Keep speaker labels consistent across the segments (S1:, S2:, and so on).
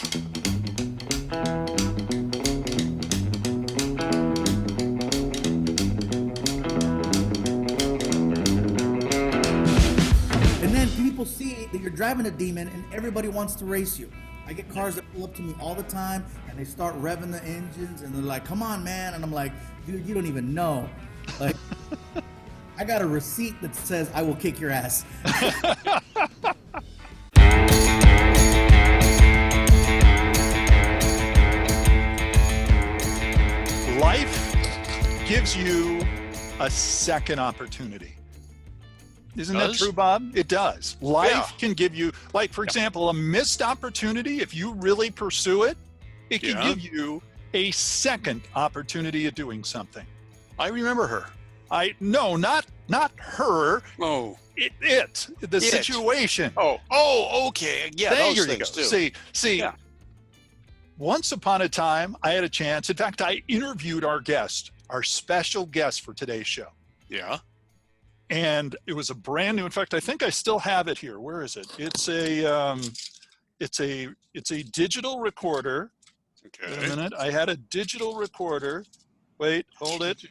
S1: And then people see that you're driving a demon and everybody wants to race you. I get cars that pull up to me all the time and they start revving the engines and they're like, come on, man. And I'm like, dude, you don't even know. Like, I got a receipt that says I will kick your ass.
S2: Life gives you a second opportunity. Isn't that true, Bob? It does. Life can give you, like, for example, a missed opportunity. If you really pursue it, it can give you a second opportunity at doing something.
S3: I remember her.
S2: No, not her.
S3: Oh,
S2: the situation.
S3: Oh, okay. Yeah,
S2: there
S3: those
S2: you
S3: things
S2: go.
S3: too.
S2: See.
S3: Yeah.
S2: Once upon a time, I had a chance. In fact, I interviewed our special guest for today's show.
S3: Yeah.
S2: And it was a brand new. In fact, I think I still have it here. Where is it? It's a digital recorder.
S3: Okay.
S2: Wait a minute. I had a digital recorder. Wait, hold it.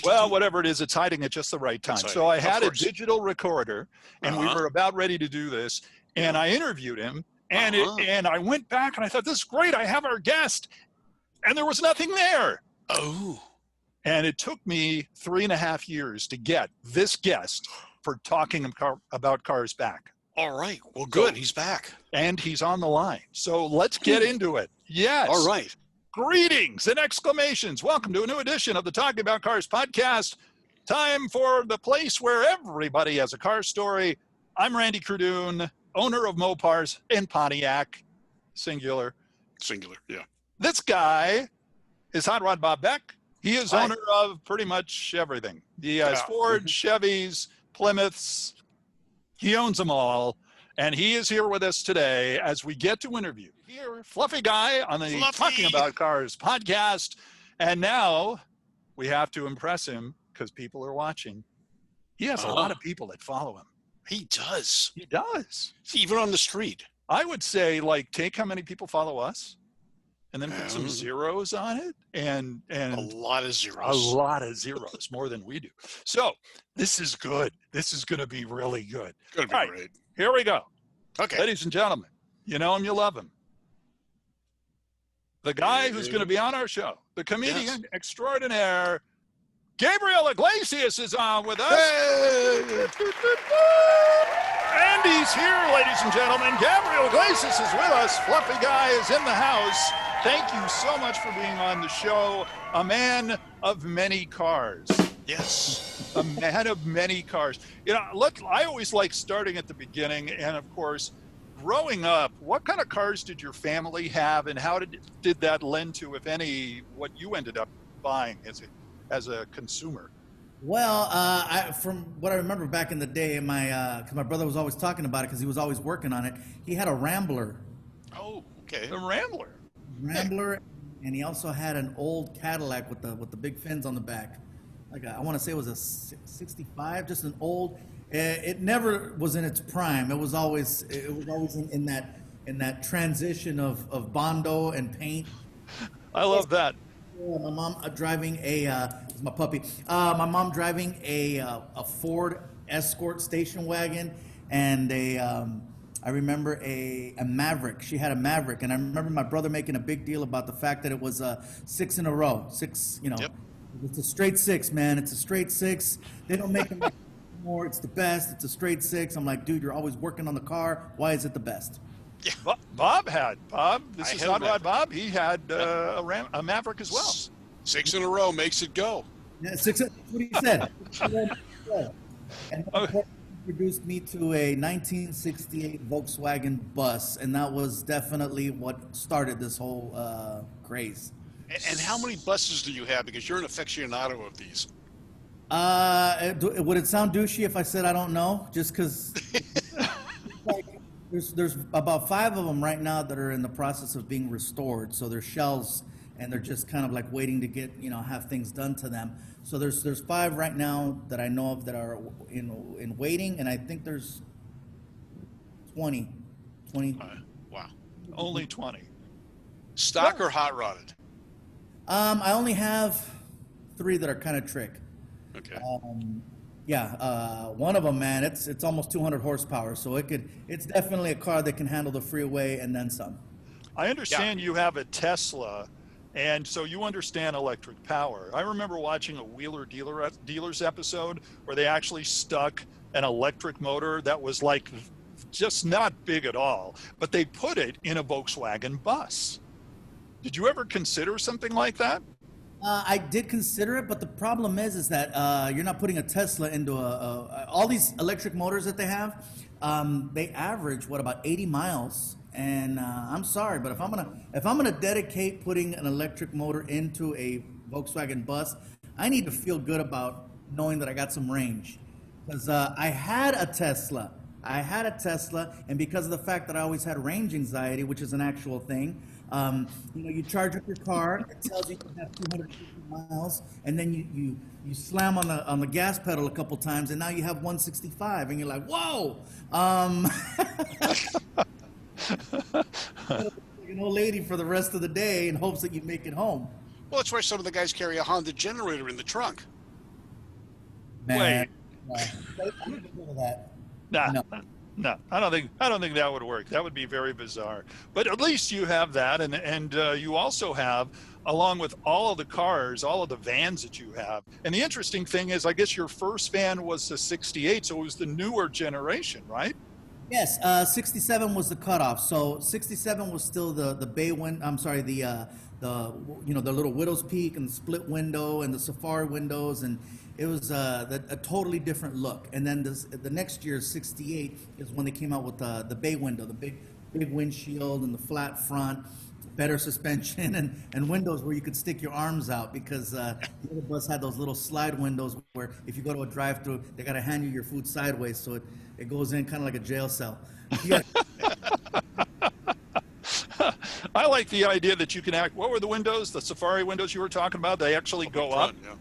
S2: Well, whatever it is, it's hiding at just the right time. So I had a digital recorder, and we were about ready to do this. And I interviewed him, and and I went back, and I thought, this is great. I have our guest, and there was nothing there.
S3: Oh.
S2: And it took me 3.5 years to get this guest for talking about cars back.
S3: All right. Well, good. He's back.
S2: And he's on the line. So let's get into it. Yes.
S3: All right.
S2: Greetings and exclamations. Welcome to a new edition of the Talking About Cars podcast. Time for the place where everybody has a car story. I'm Randy Cardoon, owner of Mopars in Pontiac, singular.
S3: Singular, yeah.
S2: This guy is Hot Rod Bob Beck. He is owner of pretty much everything. He has Ford, Chevys, Plymouths. He owns them all. And he is here with us today as we get to interview. Here, Fluffy Guy on the Talking About Cars podcast. And now we have to impress him because people are watching. He has a lot of people that follow him.
S3: He does.
S2: He does.
S3: Even on the street.
S2: I would say, like, take how many people follow us and then put some zeros on it, and
S3: a lot of zeros.
S2: A lot of zeros, more than we do. So this is good. This is going to be really good.
S3: Going to be great.
S2: Here we go.
S3: Okay.
S2: Ladies and gentlemen, you know him, you love him. The guy who's going to be on our show, the comedian extraordinaire, Gabriel Iglesias is on with us.
S3: Hey!
S2: And he's here, ladies and gentlemen. Gabriel Iglesias is with us. Fluffy Guy is in the house. Thank you so much for being on the show. A man of many cars.
S3: Yes.
S2: A man of many cars. You know, I always like starting at the beginning. And of course, growing up, what kind of cars did your family have, and how did that lend to, if any, what you ended up buying as a consumer?
S1: Well, from what I remember back in the day, because my brother was always talking about it because he was always working on it. He had a Rambler.
S3: Oh, okay.
S2: A Rambler.
S1: And he also had an old Cadillac with the big fins on the back. Like I want to say it was a 65, just an old. It never was in its prime. It was always in that transition of Bondo and paint.
S2: I love that.
S1: My mom driving my puppy. My mom driving a Ford Escort station wagon and I remember a Maverick. She had a Maverick, and I remember my brother making a big deal about the fact that it was 6 in a row. 6, you know. Yep. It's a straight 6, man. It's a straight 6. They don't make them anymore. It's the best. It's a straight 6. I'm like, dude, you're always working on the car. Why is it the best?
S2: Yeah. Bob. This is Hot Rod Bob. He had a Maverick as well.
S3: 6 in a row makes it go.
S1: Yeah, 6. That's what he said. And introduced me to a 1968 Volkswagen bus, and that was definitely what started this whole craze.
S3: And how many buses do you have? Because you're an aficionado of these.
S1: Would it sound douchey if I said I don't know? Just because there's about 5 of them right now that are in the process of being restored. So they're shells, and they're just kind of like waiting to get, have things done to them. So there's 5 right now that I know of that are in waiting, and I think there's 20 20.
S3: Wow.
S2: Only 20.
S3: Stock or hot rodded?
S1: I only have 3 that are kind of trick.
S3: Okay.
S1: One of them, man, it's almost 200 horsepower, so it's definitely a car that can handle the freeway and then some.
S2: I understand you have a Tesla, and so you understand electric power. I remember watching a Wheeler Dealers episode where they actually stuck an electric motor that was like just not big at all, but they put it in a Volkswagen bus. Did you ever consider something like that?
S1: I did consider it, but the problem is that you're not putting a Tesla into all these electric motors that they have. They average about 80 miles, and I'm sorry, but if I'm gonna dedicate putting an electric motor into a Volkswagen bus, I need to feel good about knowing that I got some range. Because I had a Tesla, and because of the fact that I always had range anxiety, which is an actual thing. You charge up your car, it tells you you have 250 miles, and then you slam on the gas pedal a couple times, and now you have 165, and you're like, whoa! Like an old lady for the rest of the day in hopes that you make it home.
S3: Well, that's why some of the guys carry a Honda generator in the trunk.
S2: Wait.
S1: I didn't know that.
S2: No, I don't think that would work. That would be very bizarre. But at least you have that, and you also have, along with all of the cars, all of the vans that you have. And the interesting thing is, I guess your first van was the '68, so it was the newer generation, right?
S1: Yes, '67 was the cutoff. So '67 was still the bay window. I'm sorry, the little widow's peak and the split window and the safari windows, and it was a totally different look. And then the next year, '68, is when they came out with the bay window, the big windshield and the flat front, better suspension, and windows where you could stick your arms out, because the other bus had those little slide windows where if you go to a drive-through, they got to hand you your food sideways, so it goes in kind of like a jail cell.
S2: I like the idea that you can what were the windows, the safari windows you were talking about? They actually go up?
S3: Yeah.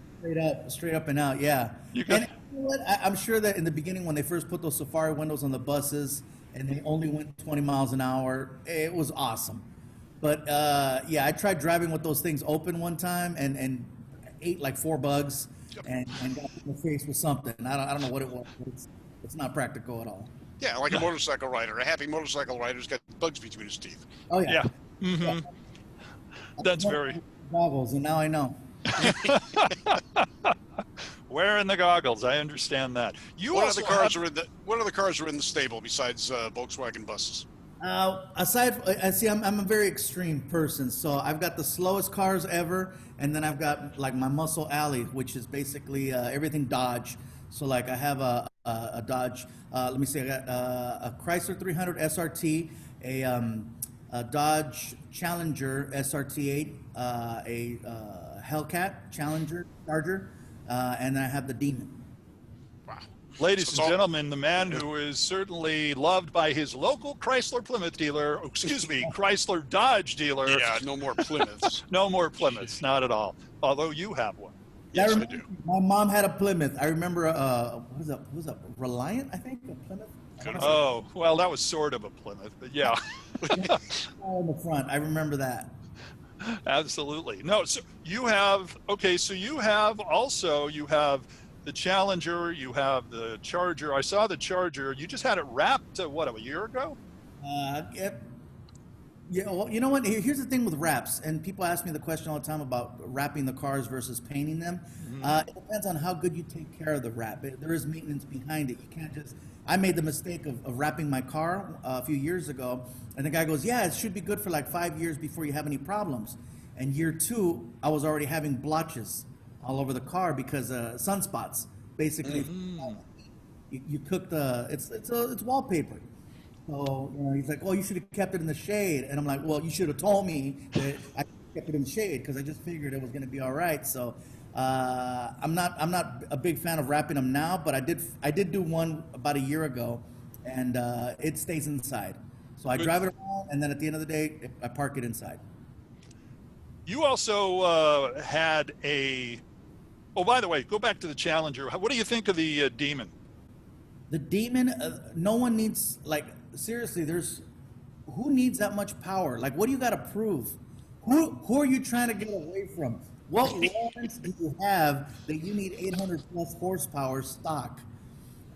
S1: Straight up and out, yeah.
S2: You can,
S1: and you know what? I'm sure that in the beginning when they first put those safari windows on the buses and they only went 20 miles an hour, it was awesome. But I tried driving with those things open one time and ate like 4 bugs and got in the face with something. I don't know what it was, but it's not practical at all.
S3: Yeah, like a motorcycle rider. A happy motorcycle rider's got bugs between his teeth.
S1: Oh yeah.
S2: Mm-hmm.
S1: Yeah.
S2: That's very
S1: goggles, and now I know.
S2: Wearing the goggles, I understand that.
S3: What other cars are in the stable besides Volkswagen buses?
S1: I'm a very extreme person, so I've got the slowest cars ever, and then I've got like my muscle alley, which is basically everything Dodge. So like I have a Dodge. Let me see. I got a Chrysler 300 SRT, a Dodge Challenger SRT8, a Hellcat Challenger Charger, and then I have the Demon.
S3: Wow.
S2: Ladies and gentlemen, the man who is certainly loved by his local Chrysler Plymouth dealer, Chrysler Dodge dealer.
S3: Yeah, no more Plymouths.
S2: No more Plymouths, not at all. Although you have one.
S3: Yes, I do.
S1: My mom had a Plymouth. I remember, what was that, Reliant, I think, a Plymouth?
S2: Oh, well, that was sort of a Plymouth, but yeah.
S1: In the front, I remember that.
S2: Absolutely. No, so you have the Challenger, you have the Charger. I saw the Charger. You just had it wrapped, a year ago?
S1: Yep. Yeah, well, you know what? Here's the thing with wraps, and people ask me the question all the time about wrapping the cars versus painting them. Mm-hmm. It depends on how good you take care of the wrap. There is maintenance behind it. You can't just... I made the mistake of wrapping my car a few years ago, and the guy goes, yeah, it should be good for like 5 years before you have any problems. And year 2, I was already having blotches all over the car because sunspots. Basically, you cook it's wallpaper. So he's like, "Oh, you should have kept it in the shade." And I'm like, "Well, you should have told me that I kept it in the shade because I just figured it was going to be all right." So I'm not a big fan of wrapping them now, but I did do one about a year ago, and it stays inside. So I drive it around, and then at the end of the day, I park it inside.
S2: You also had a. Oh, by the way, go back to the Challenger. What do you think of the Demon?
S1: The Demon, no one needs, like, seriously, who needs that much power? Like, what do you got to prove? Who are you trying to get away from? What warrants do you have that you need 800 plus horsepower stock?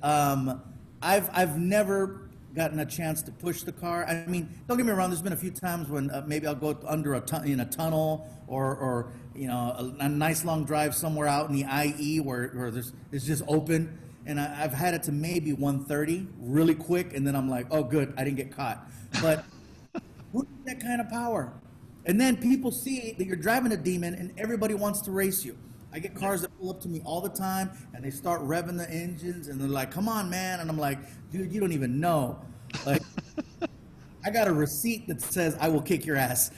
S1: I've never gotten a chance to push the car. I mean, don't get me wrong. There's been a few times when maybe I'll go under in a tunnel or you know a nice long drive somewhere out in the IE where it's just open, and I've had it to maybe 130 really quick, and then I'm like, oh good, I didn't get caught. But who needs that kind of power? And then people see that you're driving a Demon, and everybody wants to race you. I get cars that pull up to me all the time, and they start revving the engines, and they're like, come on, man. And I'm like, dude, you don't even know. Like, I got a receipt that says I will kick your ass.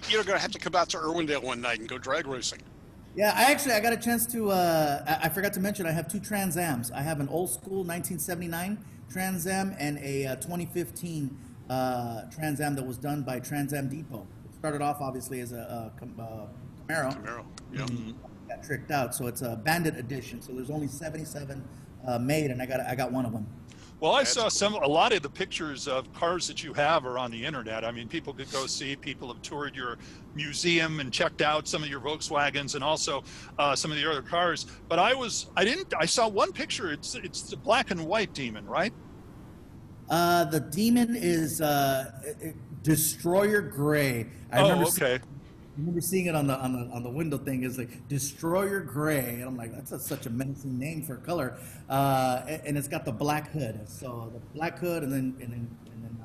S3: You're going to have to come out to Irwindale one night and go drag racing.
S1: Yeah, I got a chance to, I forgot to mention, I have 2 Trans Ams. I have an old school 1979 Trans Am and a 2015 Trans Am that was done by Trans Am Depot. It started off, obviously, as a Camaro.
S3: Camaro, yeah.
S1: Got tricked out, so it's a Bandit edition. So there's only 77 made, and I got one of them.
S2: Well, I saw a lot of the pictures of cars that you have are on the internet. I mean, people could go see. People have toured your museum and checked out some of your Volkswagens and also some of the other cars. But I saw one picture. It's the black and white Demon, right?
S1: The Demon is Destroyer Gray.
S2: Okay.
S1: I remember seeing it on the window thing. Is like Destroyer Gray, and I'm like, that's such a menacing name for a color. And it's got the black hood. So the black hood, and then.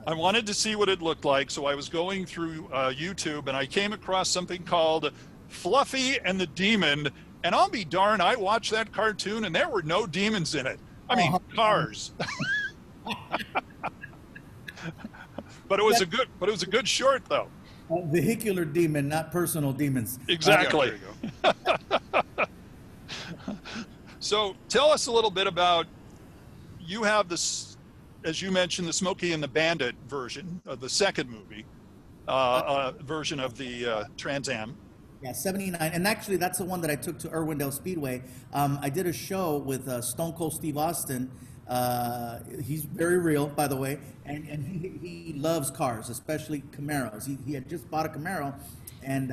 S2: I wanted to see what it looked like, so I was going through YouTube, and I came across something called Fluffy and the Demon. And I'll be darned, I watched that cartoon, and there were no demons in it. I mean, cars. But it was a good short, though.
S1: Vehicular demon, not personal demons.
S2: Exactly.
S3: There you go.
S2: So tell us a little bit about, you have this, as you mentioned, the Smokey and the Bandit version of the second movie, version of the Trans Am.
S1: Yeah, 79. And actually, that's the one that I took to Irwindale Speedway. I did a show with Stone Cold Steve Austin. He's very real, by the way, and he loves cars, especially Camaros. He had just bought a Camaro, and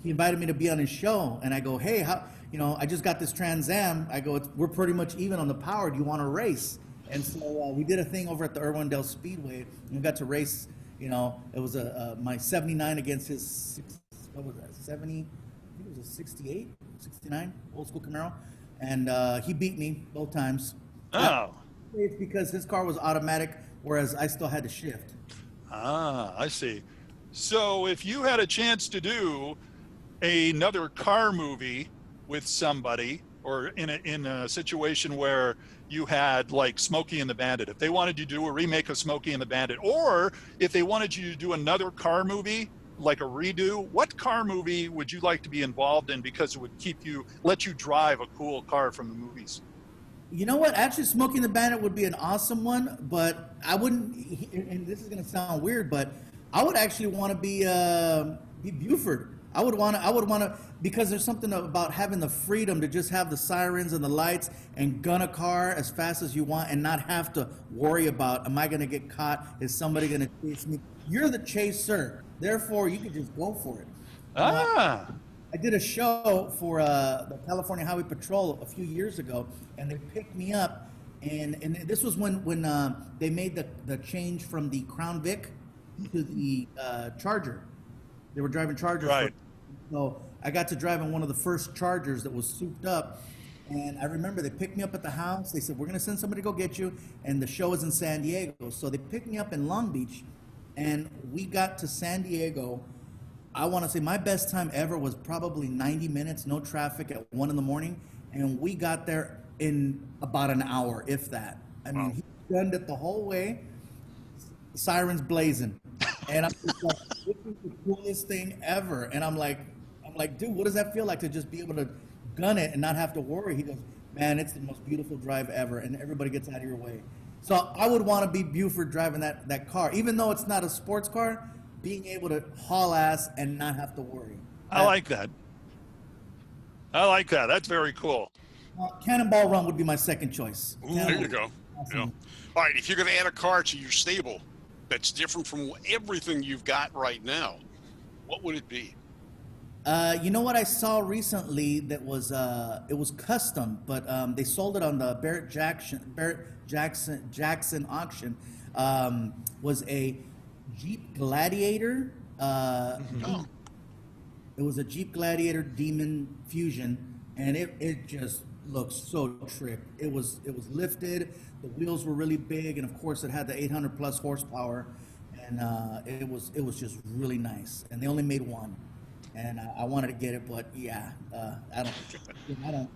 S1: he invited me to be on his show. And I go, hey, I just got this Trans Am. I go, we're pretty much even on the power. Do you want to race? And so we did a thing over at the Irwindale Speedway, and we got to race. It was my 79 against his, what was that, 70? I think it was a 68, 69, old school Camaro. And he beat me both times.
S2: Oh.
S1: It's because his car was automatic, whereas I still had to shift.
S2: Ah, I see. So if you had a chance to do another car movie with somebody, or in a situation where you had like Smokey and the Bandit, if they wanted you to do a remake of Smokey and the Bandit, or if they wanted you to do another car movie, like a redo, what car movie would you like to be involved in because it would let you drive a cool car from the movies?
S1: You know what? Actually, Smokey and the Bandit would be an awesome one, but I wouldn't. And this is going to sound weird, but I would actually want to be Buford. I would want to, because there's something about having the freedom to just have the sirens and the lights and gun a car as fast as you want and not have to worry about, am I going to get caught? Is somebody going to chase me? You're the chaser. Therefore, you can just go for it. I did a show for the California Highway Patrol a few years ago, and they picked me up, and this was when they made the change from the Crown Vic to the Charger. They were driving Chargers.
S2: Right.
S1: So I got to drive in one of the first Chargers that was souped up, and I remember they picked me up at the house. They said, we're going to send somebody to go get you, and the show is in San Diego. So they picked me up in Long Beach, and we got to San Diego. I want to say my best time ever was probably 90 minutes, no traffic, at 1 in the morning. And we got there in about an hour, if that. I mean, he gunned it the whole way, sirens blazing. And I'm just like, this is the coolest thing ever. And I'm like, dude, what does that feel like to just be able to gun it and not have to worry? He goes, man, it's the most beautiful drive ever. And everybody gets out of your way. So I would want to be Buford driving that car, even though it's not a sports car. Being able to haul ass and not have to worry.
S2: I like that. That's very cool.
S1: Cannonball Run would be my second choice.
S3: There you go. Yeah. All right, if you're going to add a car to your stable that's different from everything you've got right now, what would it be?
S1: You know what I saw recently that was it was custom, but they sold it on the Barrett Jackson auction. Was a Jeep Gladiator.
S3: Oh,
S1: It was a Jeep Gladiator Demon Fusion, and it just looks so tripped. It was lifted. The wheels were really big, and of course it had the 800 plus horsepower, and it was just really nice. And they only made one, and I wanted to get it, but yeah, I don't, I don't,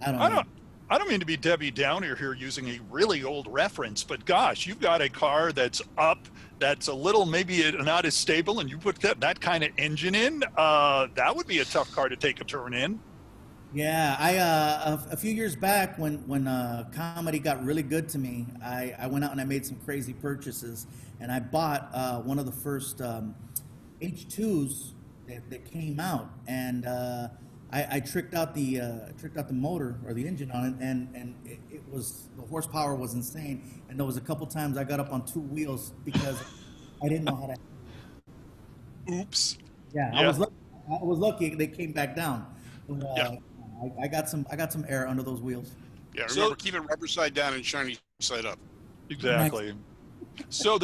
S1: I don't
S2: I
S1: know.
S2: don't. I don't mean to be Debbie Downer here using a really old reference, but gosh, you've got a car that's up, that's a little maybe not as stable, and you put that kind of engine in. That would be a tough car to take a turn in.
S1: Yeah, a few years back when comedy got really good to me, I went out and I made some crazy purchases, and I bought one of the first H2s that came out, and I tricked out the motor or the engine on it, and it was, the horsepower was insane, and there was a couple times I got up on two wheels because I didn't know how to.
S2: Oops.
S1: Yeah,
S2: Yeah.
S1: I was lucky they came back down. But,
S3: yeah.
S1: I got some air under those wheels.
S3: Yeah,
S2: So-
S3: remember, keep it rubber side down and shiny side up.
S2: Exactly. So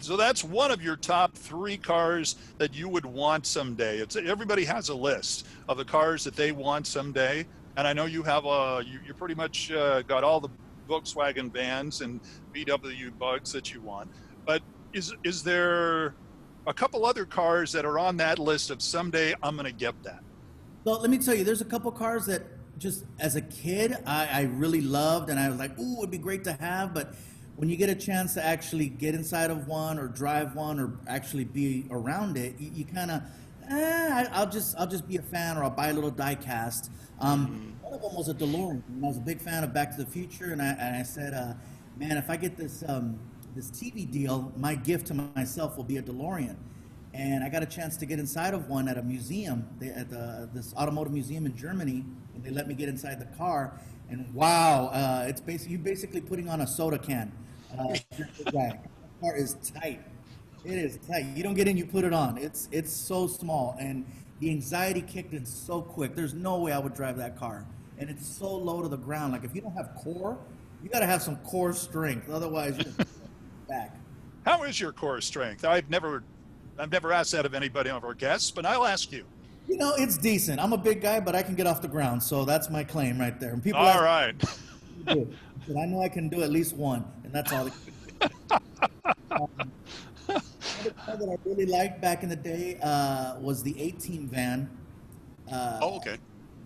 S2: so that's one of your top 3 cars that you would want someday. Everybody has a list of the cars that they want someday, and I know you have you pretty much got all the Volkswagen vans and VW bugs that you want. But is there a couple other cars that are on that list of someday I'm going to get that?
S1: So let me tell you, there's a couple cars that just as a kid I really loved, and I was like, ooh, it'd be great to have. But when you get a chance to actually get inside of one or drive one or actually be around it, you kind of, I'll just be a fan, or I'll buy a little die cast. One of them was a DeLorean. And I was a big fan of Back to the Future, and I said, man, if I get this TV deal, my gift to myself will be a DeLorean. And I got a chance to get inside of one at a museum, this automotive museum in Germany, and they let me get inside the car. And wow, it's basically putting on a soda can. The car is tight. It is tight. You don't get in, you put it on. It's so small, and the anxiety kicked in so quick. There's no way I would drive that car, and it's so low to the ground. Like if you don't have core, you got to have some core strength. Otherwise, you're back.
S2: How is your core strength? I've never asked that of anybody of our guests, but I'll ask you.
S1: You know, it's decent. I'm a big guy, but I can get off the ground, so that's my claim right there. And people
S2: All
S1: ask
S2: right.
S1: me, but I know I can do at least one, and that's all. Another car that I really liked back in the day was the 18 van.
S3: Oh, okay.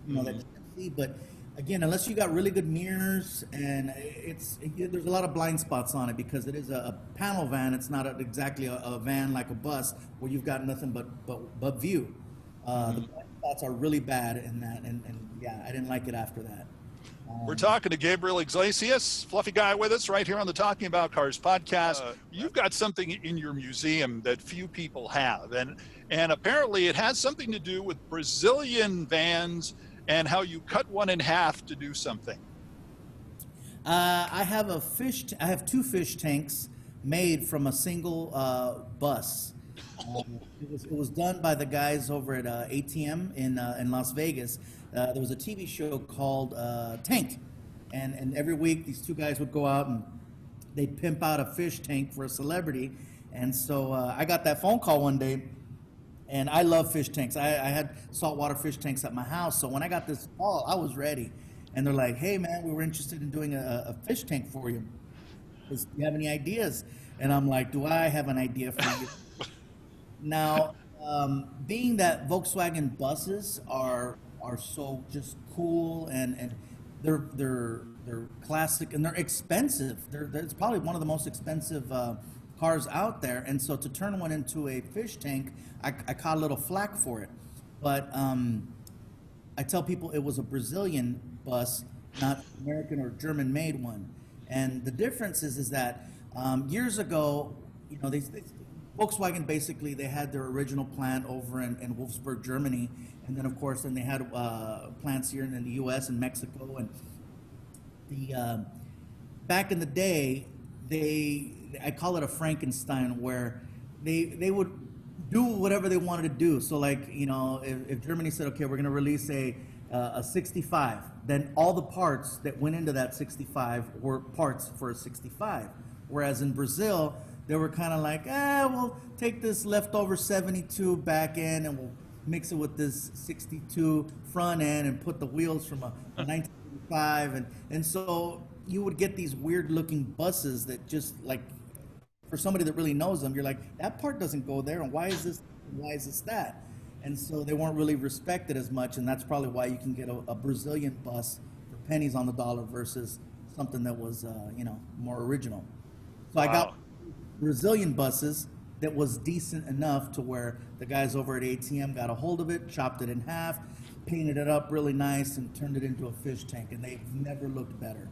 S1: You know, that you can see, but again, unless you got really good mirrors, and there's a lot of blind spots on it because it is a panel van. It's not exactly a van like a bus where you've got nothing but view. The blind spots are really bad in that, and yeah, I didn't like it after that.
S2: We're talking to Gabriel Iglesias, fluffy guy with us right here on the Talking About Cars podcast. You've got something in your museum that few people have, and apparently it has something to do with Brazilian vans and how you cut one in half to do something.
S1: I have 2 fish tanks made from a single bus. It was done by the guys over at ATM in Las Vegas. There was a TV show called Tank, and every week these 2 guys would go out and they'd pimp out a fish tank for a celebrity. And so I got that phone call one day, and I love fish tanks. I had saltwater fish tanks at my house, so when I got this call, I was ready. And they're like, "Hey man, we were interested in doing a fish tank for you. Do you have any ideas?" And I'm like, "Do I have an idea for you?" Now, being that Volkswagen buses are so just cool, and they're classic, and they're expensive. It's probably one of the most expensive cars out there. And so to turn one into a fish tank, I caught a little flack for it. But I tell people it was a Brazilian bus, not American or German made one. And the difference is that years ago, you know, Volkswagen basically, they had their original plant over in Wolfsburg, Germany, and then of course they had plants here in the U.S. and Mexico, and back in the day, I call it a Frankenstein, where they would do whatever they wanted to do. So like, if Germany said, okay, we're going to release a 65, then all the parts that went into that 65 were parts for a 65. Whereas in Brazil, they were kind of like, we'll take this leftover 72 back end and we'll mix it with this 62 front end and put the wheels from a 1985. And so you would get these weird looking buses that just like, for somebody that really knows them, you're like, that part doesn't go there, and why is this that? And so they weren't really respected as much, and that's probably why you can get a Brazilian bus for pennies on the dollar versus something that was, more original. So I got Brazilian buses that was decent enough to where the guys over at ATM got a hold of it, chopped it in half, painted it up really nice, and turned it into a fish tank, and they've never looked better.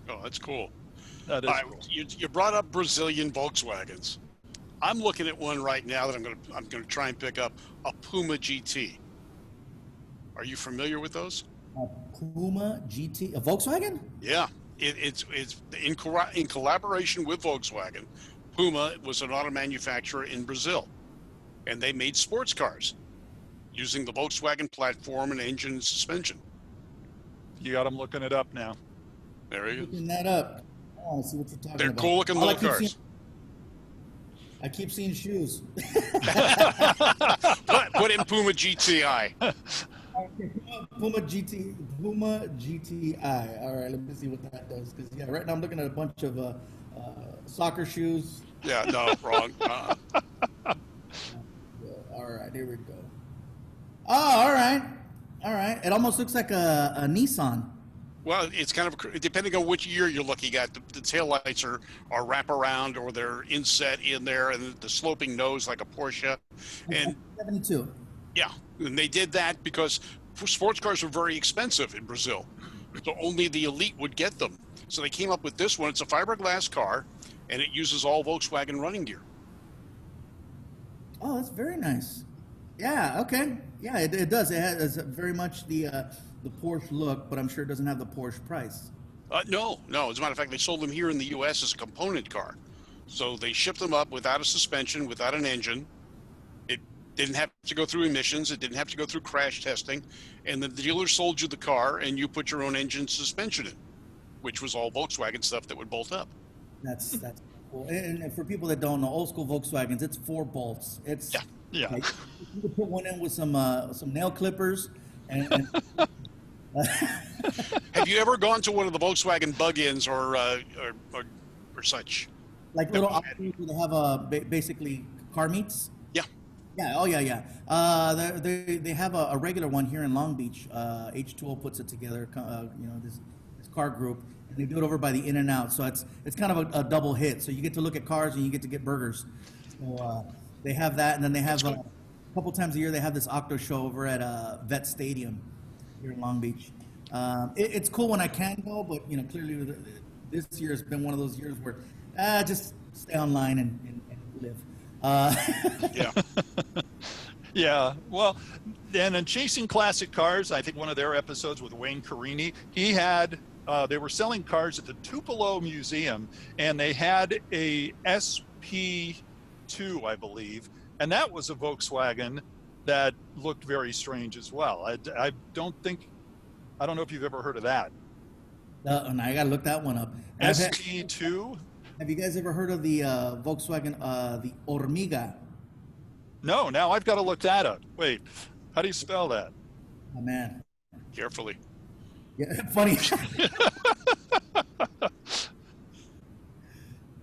S3: Oh, that's cool.
S2: That is cool.
S3: You brought up Brazilian Volkswagens. I'm looking at one right now that I'm gonna try and pick up, a Puma GT. Are you familiar with those?
S1: A Puma GT, a Volkswagen?
S3: Yeah, it's in collaboration with Volkswagen. Puma was an auto manufacturer in Brazil, and they made sports cars using the Volkswagen platform and engine and suspension.
S2: You got them looking it up now.
S3: There you go.
S1: Looking that up. Oh, I see what you're talking
S3: They're
S1: about.
S3: cool looking little cars.
S1: I keep seeing shoes.
S3: Put in Puma GTI.
S1: Puma GTI. All right, let me see what that does. Because right now I'm looking at a bunch of soccer shoes.
S3: Yeah, no, wrong.
S1: All right, here we go. Oh, all right. It almost looks like a Nissan.
S3: Well, it's kind of depending on which year you're looking at. The taillights are wraparound, or they're inset in there, and the sloping nose like a Porsche. And
S1: 72.
S3: yeah, and they did that because sports cars were very expensive in Brazil, so only the elite would get them. So they came up with this one. It's a fiberglass car, and it uses all Volkswagen running gear.
S1: Oh, that's very nice. Yeah. Okay. Yeah, it does. It has very much the Porsche look, but I'm sure it doesn't have the Porsche price.
S3: No. As a matter of fact, they sold them here in the U.S. as a component car. So they shipped them up without a suspension, without an engine. It didn't have to go through emissions. It didn't have to go through crash testing. And the dealer sold you the car, and you put your own engine suspension in, which was all Volkswagen stuff that would bolt up.
S1: That's cool. And for people that don't know, old school Volkswagens, it's 4 bolts. It's
S2: Yeah.
S1: Like, you could put one in with some nail clippers and
S3: Have you ever gone to one of the Volkswagen bug-ins or such?
S1: like little options where they have basically car meets?
S3: Yeah.
S1: Yeah. Oh, yeah. They have a regular one here in Long Beach. H2O puts it together. This car group, and they do it over by the In-N-Out. So it's kind of a double hit. So you get to look at cars and you get to get burgers. So they have that, and then they have a couple times a year they have this Octo show over at Vet Stadium here in Long Beach. It's cool when I can go, but clearly this year has been one of those years where just stay online and live.
S3: Yeah.
S2: Yeah. Well, and in Chasing Classic Cars, I think one of their episodes with Wayne Carini, he had they were selling cars at the Tupelo Museum, and they had a SP2, I believe, and that was a Volkswagen that looked very strange as well. I don't know if you've ever heard of that.
S1: And I gotta look that one up.
S2: SP2.
S1: Have you guys ever heard of the Volkswagen, the Hormiga?
S2: No, now I've got to look that up. Wait, how do you spell that?
S1: Oh man,
S3: Carefully.
S1: yeah, funny.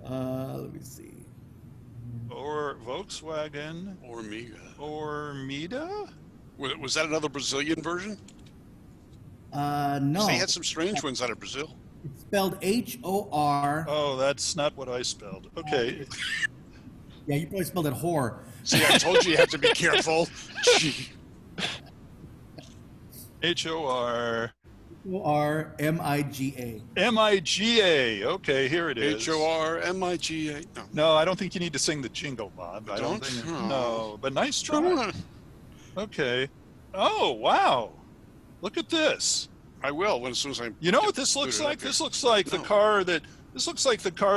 S1: Let me see.
S2: Or Volkswagen
S3: Hormiga.
S2: Ormida?
S3: Was that another Brazilian version?
S1: No.
S3: They had some strange ones out of Brazil.
S1: It's spelled H-O-R.
S2: Oh, that's not what I spelled. Okay.
S1: Yeah, you probably spelled it whore.
S3: See, I told you have to be careful. Gee.
S2: H-O-R.
S1: O-R-M-I-G-A.
S2: M-I-G-A. Okay, here it is.
S3: Hormiga. No.
S2: No, I don't think you need to sing the jingle, Bob. I don't think.
S3: Oh.
S2: No, but nice try. Okay. Oh, wow. Look at this.
S3: I will as soon as I.
S2: You know what this looks like? This looks like the car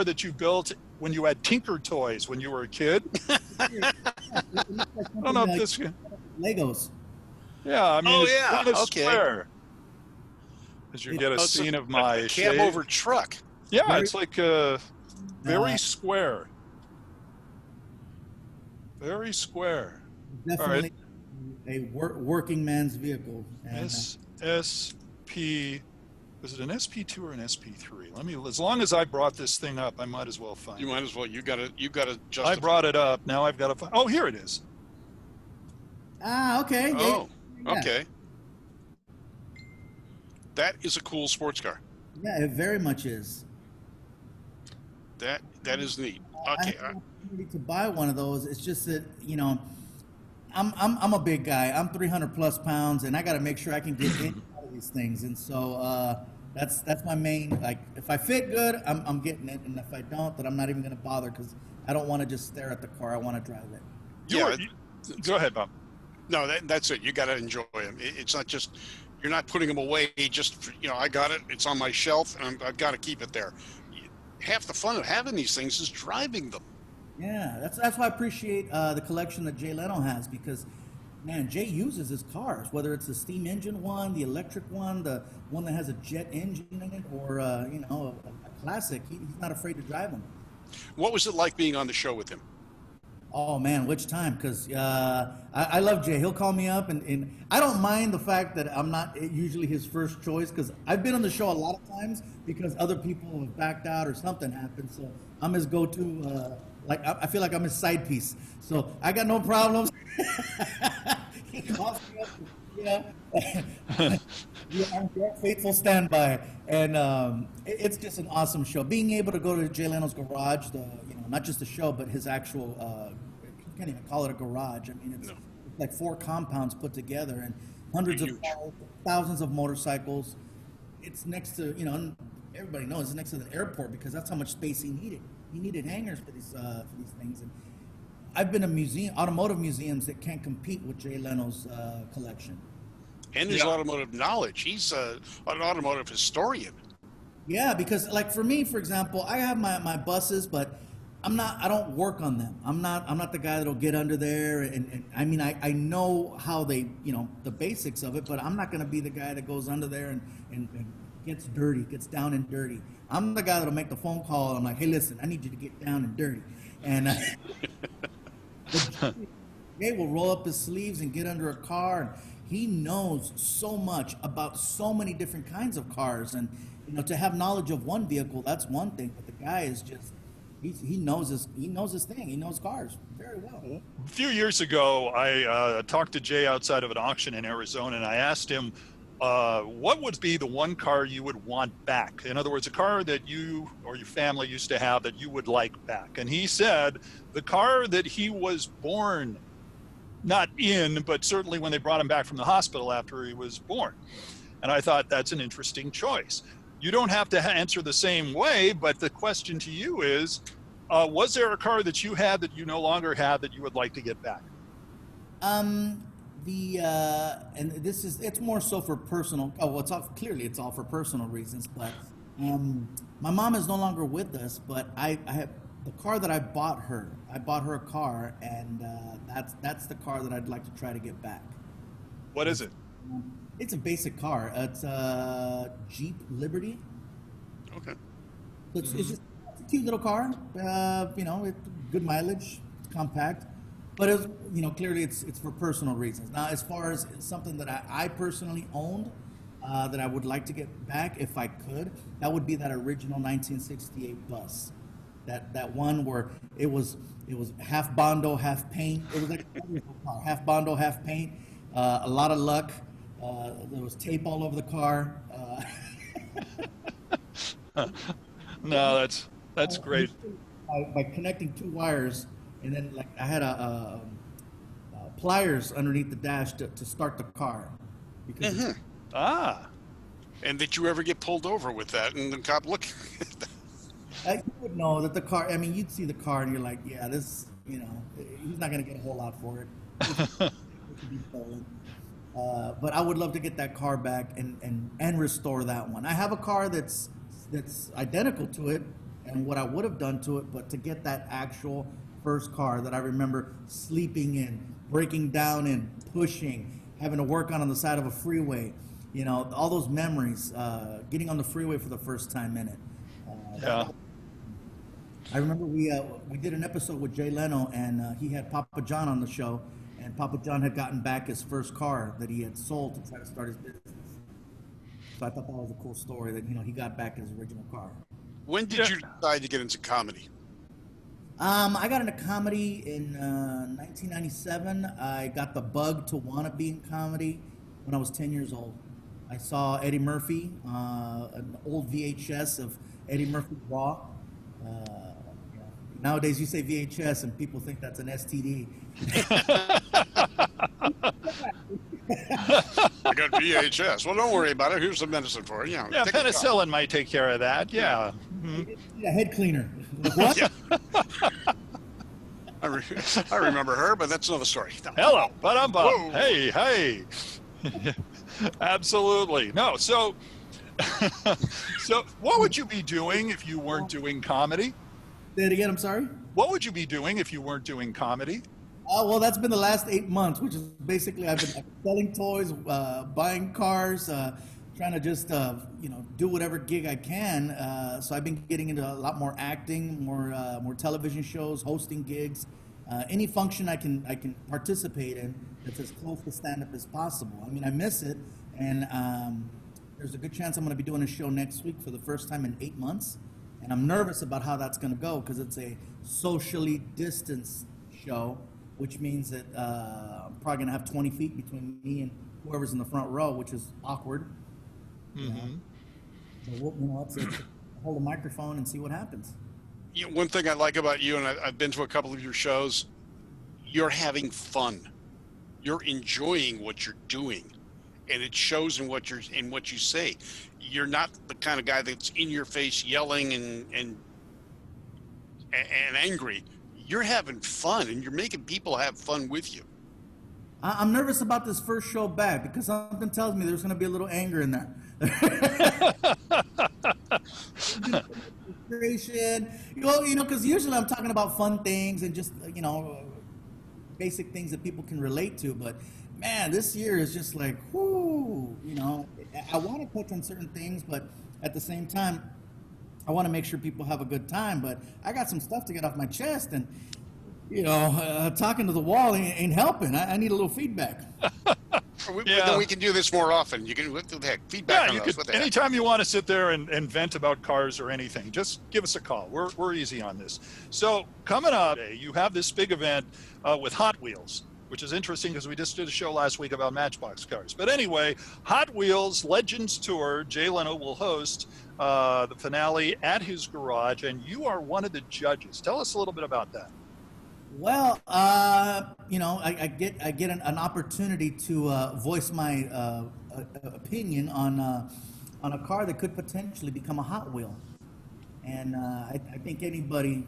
S2: that you built when you had Tinker Toys when you were a kid. I don't know if this.
S1: Legos.
S2: Yeah, I mean, it's kind of
S3: okay.
S2: square. As you get a scene of my
S3: cab over truck.
S2: Yeah, it's like very square. Very square.
S1: Definitely a working man's vehicle.
S2: SP. Is it an SP2 or an SP3? Let me. As long as I brought this thing up, I might as well find.
S3: You might as well. You got to justify.
S2: I brought it up. Now I've got to find. Oh, here it is.
S1: Ah, okay.
S3: Oh, okay. That is a cool sports car.
S1: Yeah, it very much is.
S3: That is neat. Okay.
S1: I need to buy one of those. It's just that, you know, I'm a big guy. I'm 300 plus pounds, and I got to make sure I can get in all of these things. And so that's my main. Like, if I fit good, I'm getting it, and if I don't, then I'm not even going to bother because I don't want to just stare at the car. I want to drive it.
S2: Go ahead, Bob.
S3: No, that's it. You got to enjoy them. It's not just you're not putting them away. Just I got it. It's on my shelf, and I've got to keep it there. Half the fun of having these things is driving them.
S1: Yeah, that's why I appreciate the collection that Jay Leno has because, man, Jay uses his cars, whether it's the steam engine one, the electric one, the one that has a jet engine in it, or a classic. He's not afraid to drive them.
S3: What was it like being on the show with him?
S1: Oh man, which time? Because I love Jay. He'll call me up, and I don't mind the fact that I'm not usually his first choice because I've been on the show a lot of times because other people have backed out or something happened. So I'm his go-to. I feel like I'm his side piece. So I got no problems. He calls me up. I'm your faithful standby, and it's just an awesome show. Being able to go to Jay Leno's garage, not just the show, but his actual, you can't even call it a garage. I mean, it's like 4 compounds put together and hundreds of cars, thousands of motorcycles. It's next to, everybody knows it's next to the airport because that's how much space he needed. He needed hangars for these things. And I've been to automotive museums that can't compete with Jay Leno's collection.
S3: And his automotive knowledge. He's an automotive historian.
S1: Yeah, because like for me, for example, I have my buses, but I don't work on them. I'm not the guy that'll get under there and I mean I know how they the basics of it, but I'm not gonna be the guy that goes under there and gets down and dirty. I'm the guy that'll make the phone call and I'm like, hey listen, I need you to get down and dirty. And Jay will roll up his sleeves and get under a car and he knows so much about so many different kinds of cars and to have knowledge of one vehicle, that's one thing, but the guy is just he knows his thing. He knows cars very well.
S2: A few years ago, I talked to Jay outside of an auction in Arizona, and I asked him, what would be the one car you would want back? In other words, a car that you or your family used to have that you would like back. And he said the car that he was born, not in, but certainly when they brought him back from the hospital after he was born. And I thought that's an interesting choice. You don't have to answer the same way, but the question to you is, was there a car that you had that you no longer have that you would like to get back?
S1: And it's more so for personal. Oh, well, it's all for personal reasons. But my mom is no longer with us. But I have the car that I bought her. I bought her a car, and that's the car that I'd like to try to get back.
S2: What is it?
S1: It's a basic car. It's a Jeep Liberty.
S3: Okay.
S1: It's just a cute little car. It's good mileage. It's compact. But it's, clearly it's for personal reasons. Now, as far as something that I personally owned that I would like to get back if I could, that would be that original 1968 bus. That one where it was half Bondo, half paint. It was like a car, half Bondo, half paint. A lot of luck. There was tape all over the car.
S2: No, that's great.
S1: By connecting 2 wires, and then I had a pliers underneath the dash to start the car. Because
S3: And did you ever get pulled over with that? And the cop look.
S1: You would know that the car. I mean, you'd see the car, and you're like, yeah, this. He's not going to get a whole lot for it. It could be stolen. But I would love to get that car back and restore that one. I have a car that's identical to it and what I would have done to it, but to get that actual first car that I remember sleeping in, breaking down in, pushing, having to work on the side of a freeway, you know, all those memories, getting on the freeway for the first time in it.
S2: Yeah.
S1: I remember we did an episode with Jay Leno, and he had Papa John on the show, and Papa John had gotten back his first car that he had sold to try to start his business. So I thought that was a cool story that, you know, he got back his original car.
S3: When did you decide to get into comedy?
S1: I got into comedy in 1997. I got the bug to want to be in comedy when I was 10 years old. I saw Eddie Murphy, an old VHS of Eddie Murphy Raw. Nowadays, you say VHS and people think that's an STD.
S3: I got VHS. Well, don't worry about it. Here's some medicine for it. Yeah,
S2: penicillin might take care of that. Yeah. Mm-hmm.
S1: Yeah, head cleaner. What?
S3: Yeah. I remember her, but that's another story. No.
S2: Hello, ba-dum-bum. Hey. Absolutely. No, so what would you be doing if you weren't doing comedy?
S1: Say it again, I'm sorry?
S2: What would you be doing if you weren't doing comedy?
S1: Well, that's been the last 8 months, which is basically I've been selling toys, buying cars, trying to just, do whatever gig I can. So I've been getting into a lot more acting, more television shows, hosting gigs, any function I can participate in that's as close to stand-up as possible. I mean, I miss it, and there's a good chance I'm going to be doing a show next week for the first time in 8 months. And I'm nervous about how that's going to go because it's a socially distanced show, which means that I'm probably going to have 20 feet between me and whoever's in the front row, which is awkward.
S2: Mm-hmm.
S1: So let's hold a microphone and see what happens.
S3: One thing I like about you, and I've been to a couple of your shows, you're having fun. You're enjoying what you're doing, and it shows in what you say. You're not the kind of guy that's in your face yelling and angry. You're having fun, and you're making people have fun with you.
S1: I'm nervous about this first show back because something tells me there's going to be a little anger in there. Frustration, because usually I'm talking about fun things and just basic things that people can relate to. But man, this year is just like, whoo, I want to touch on certain things, but at the same time, I want to make sure people have a good time. But I got some stuff to get off my chest, and talking to the wall ain't helping. I need a little feedback.
S3: Then we can do this more often. You can, what the heck, feedback on those.
S2: Anytime you want to sit there and vent about cars or anything, just give us a call. We're easy on this. So coming up, you have this big event with Hot Wheels, which is interesting because we just did a show last week about Matchbox cars. But anyway, Hot Wheels Legends Tour, Jay Leno will host the finale at his garage, and you are one of the judges. Tell us a little bit about that.
S1: Well, I get an opportunity to voice my opinion on a car that could potentially become a Hot Wheel, and I think anybody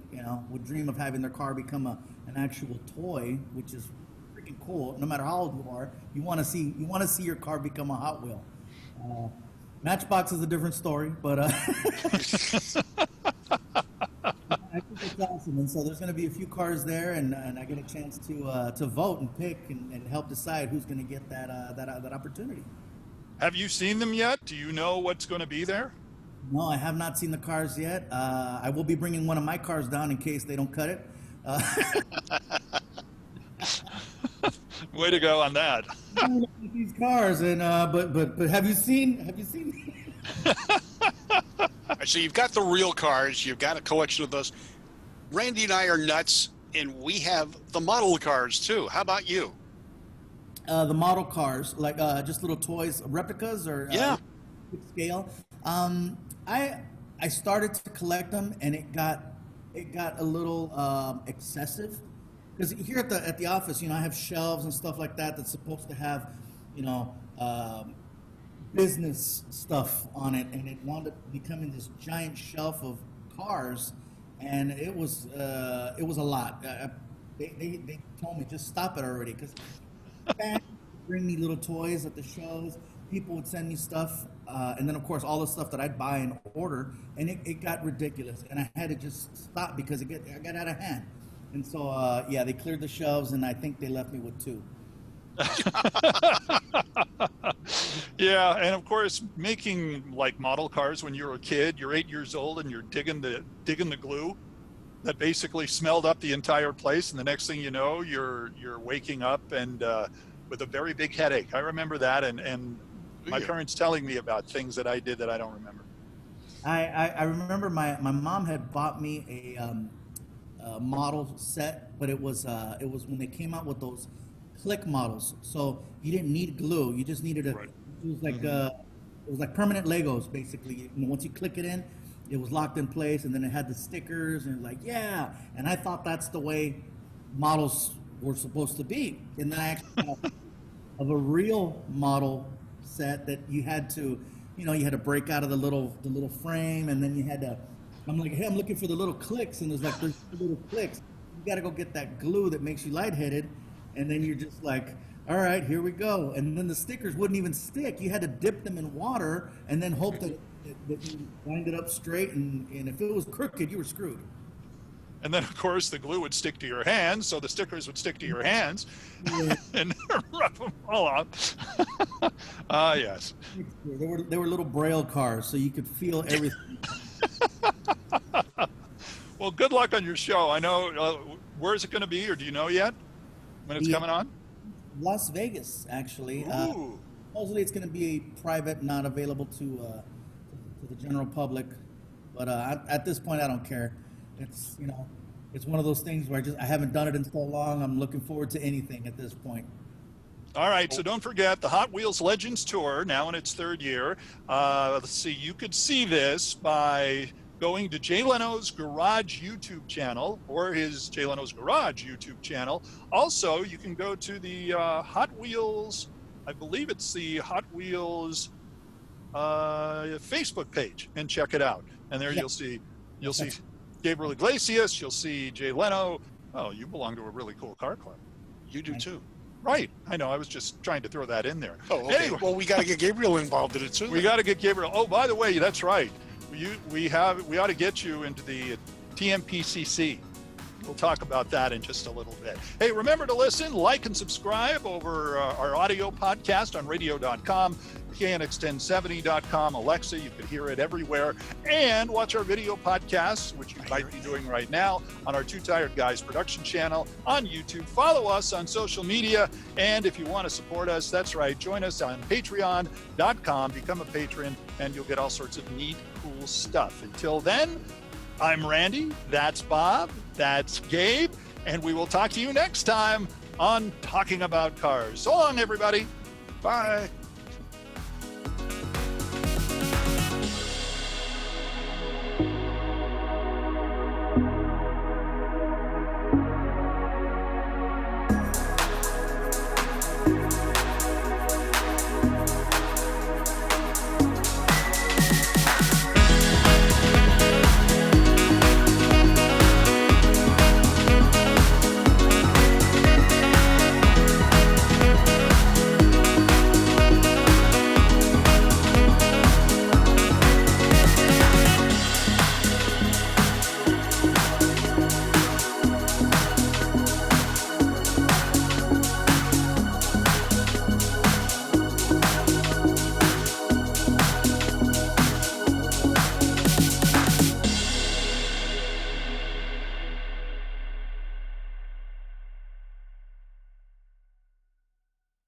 S1: would dream of having their car become an actual toy, which is freaking cool. No matter how old you are, you want to see your car become a Hot Wheel. Matchbox is a different story, but. I think it's awesome, and so there's going to be a few cars there, and I get a chance to vote and pick and help decide who's going to get that opportunity.
S2: Have you seen them yet? Do you know what's going to be there?
S1: No, I have not seen the cars yet. I will be bringing one of my cars down in case they don't cut it.
S2: Way to go on that.
S1: These cars, and but have you seen?
S3: So you've got the real cars, you've got a collection of those. Randy and I are nuts, and we have the model cars too. How about you?
S1: The model cars, like just little toys, replicas, or big scale. I started to collect them, and it got a little excessive because here at the office, I have shelves and stuff like that that's supposed to have, business stuff on it, and it wound up becoming this giant shelf of cars, and it was a lot. They told me just stop it already because bring me little toys at the shows. People would send me stuff, and then of course all the stuff that I'd buy and order, and it got ridiculous, and I had to just stop because I got out of hand. And so yeah, they cleared the shelves, and I think they left me with 2.
S2: Yeah, and of course, making like model cars when you were a kid, you're 8 years old and you're digging the glue that basically smelled up the entire place, and the next thing you know, you're waking up and with a very big headache. I remember that, and my parents telling me about things that I did that I don't remember.
S1: I remember my mom had bought me a model set, but it was when they came out with those click models. So you didn't need glue. You just needed
S3: Right.
S1: It was like it was like permanent Legos basically. You know, once you click it in, it was locked in place, and then it had the stickers, and it was like, yeah. And I thought that's the way models were supposed to be. And then I actually thought of a real model set that you had to, you had to break out of the little frame, and then you had to. I'm like, hey, I'm looking for the little clicks, and there's 2 little clicks. You got to go get that glue that makes you lightheaded, and then you're just like, all right, here we go. And then the stickers wouldn't even stick. You had to dip them in water and then hope that you lined it up straight, and if it was crooked, you were screwed.
S2: And then, of course, the glue would stick to your hands, so the stickers would stick to your hands and rub them all off. Yes.
S1: They were little braille cars, so you could feel everything.
S2: Well, good luck on your show. I know, where is it going to be, or do you know yet when it's coming on?
S1: Las Vegas, actually.
S2: Ooh.
S1: Supposedly it's going to be private, not available to the general public. But at this point, I don't care. It's it's one of those things where I haven't done it in so long. I'm looking forward to anything at this point.
S2: All right, so don't forget the Hot Wheels Legends Tour, now in its 3rd year. Let's see, you could see this by going to Jay Leno's Garage YouTube channel, or his Jay Leno's Garage YouTube channel. Also, you can go to the Hot Wheels, I believe it's the Hot Wheels Facebook page, and check it out. And there you'll see Gabriel Iglesias, you'll see Jay Leno. Oh, you belong to a really cool car club.
S3: You do too.
S2: Right, I know. I was just trying to throw that in there.
S3: Oh, okay.
S2: Anyway,
S3: Well, we got to get Gabriel involved in it too.
S2: we got to get Gabriel. Oh, by the way, that's right. We ought to get you into the TMPCC. We'll talk about that in just a little bit. Hey, remember to listen, like, and subscribe over our audio podcast on radio.com, KNX1070.com, Alexa. You can hear it everywhere. And watch our video podcasts, which you might be doing right now, on our Two Tired Guys production channel on YouTube. Follow us on social media. And if you want to support us, that's right, join us on patreon.com, become a patron, and you'll get all sorts of neat, cool stuff. Until then, I'm Randy, that's Bob, that's Gabe, and we will talk to you next time on Talking About Cars. So long, everybody.
S3: Bye.